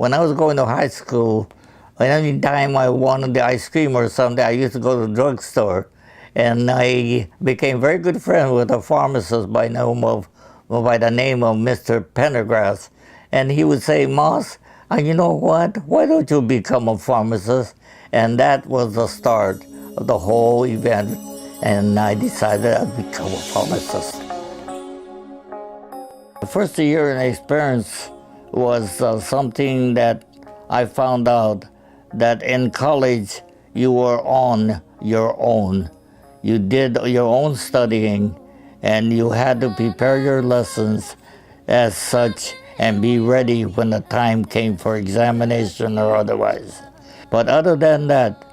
When I was going to high school, any time I wanted the ice cream or something, I used to go to the drugstore. And I became very good friends with a pharmacist by the name of Mr. Pendergrass. And he would say, Moss, you know what? Why don't you become a pharmacist? And that was the start of the whole event. And I decided I'd become a pharmacist. The first year in experience was something that I found out that in college you were on your own. You did your own studying and you had to prepare your lessons as such and be ready when the time came for examination or otherwise. But other than that,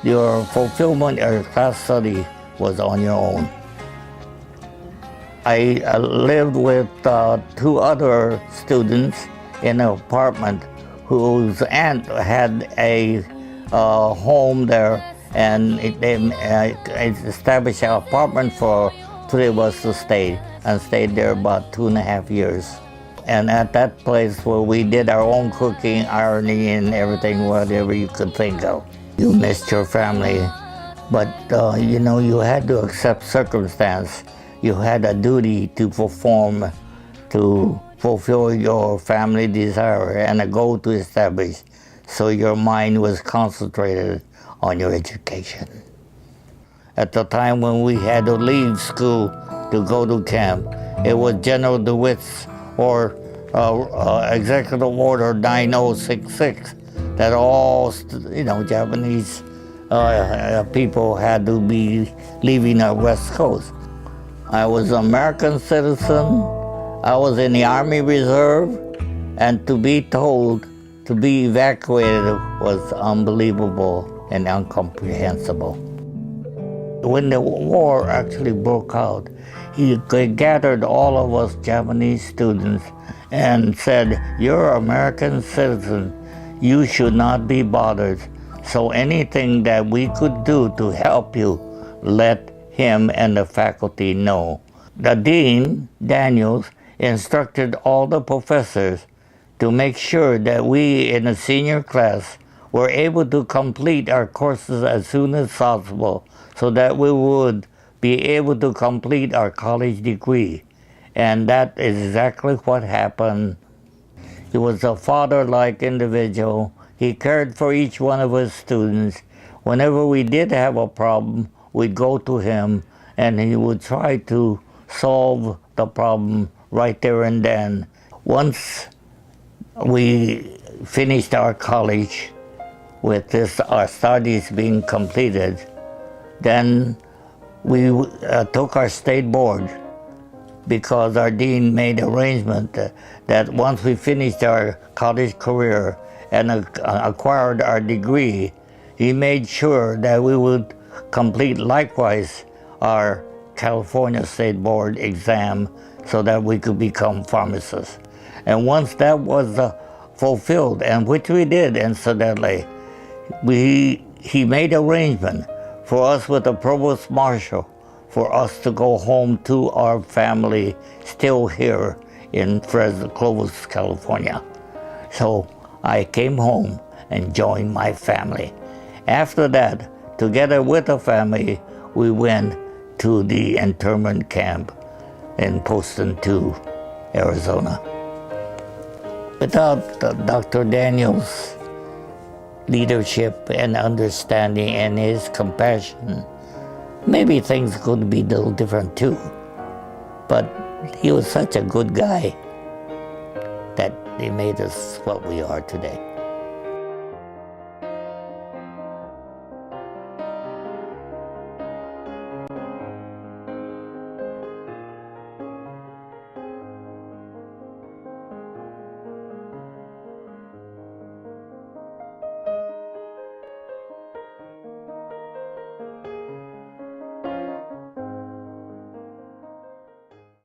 your fulfillment or class study was on your own. I lived with two other students in an apartment whose aunt had a home there, and they established an apartment for three of us to stay, and stayed there about 2.5 years. And at that place where we did our own cooking, ironing, and everything, whatever you could think of. You missed your family, but you had to accept circumstance. You had a duty to perform, to fulfill your family desire and a goal to establish, so your mind was concentrated on your education. At the time when we had to leave school to go to camp, it was General DeWitt's or Executive Order 9066 that all Japanese people had to be leaving our West Coast. I was an American citizen, I was in the Army Reserve, and to be told to be evacuated was unbelievable and incomprehensible. When the war actually broke out, he gathered all of us Japanese students and said, "You're an American citizen, you should not be bothered. So anything that we could do to help you, let him and the faculty know." The Dean, Daniels, instructed all the professors to make sure that we in the senior class were able to complete our courses as soon as possible so that we would be able to complete our college degree. And that is exactly what happened. He was a father-like individual. He cared for each one of his students. Whenever we did have a problem, we'd go to him and he would try to solve the problem right there and then. Once we finished our college with our studies being completed, then we took our state board, because our dean made arrangement that once we finished our college career and acquired our degree, he made sure that we would complete likewise our California State Board exam so that we could become pharmacists. And once that was fulfilled, and which we did incidentally, he made arrangement for us with the provost marshal for us to go home to our family still here in Clovis, California. So I came home and joined my family. After that, together with the family, we went to the internment camp in Poston 2, Arizona. Without Dr. Daniels' leadership and understanding and his compassion, maybe things could be a little different too. But he was such a good guy that he made us what we are today.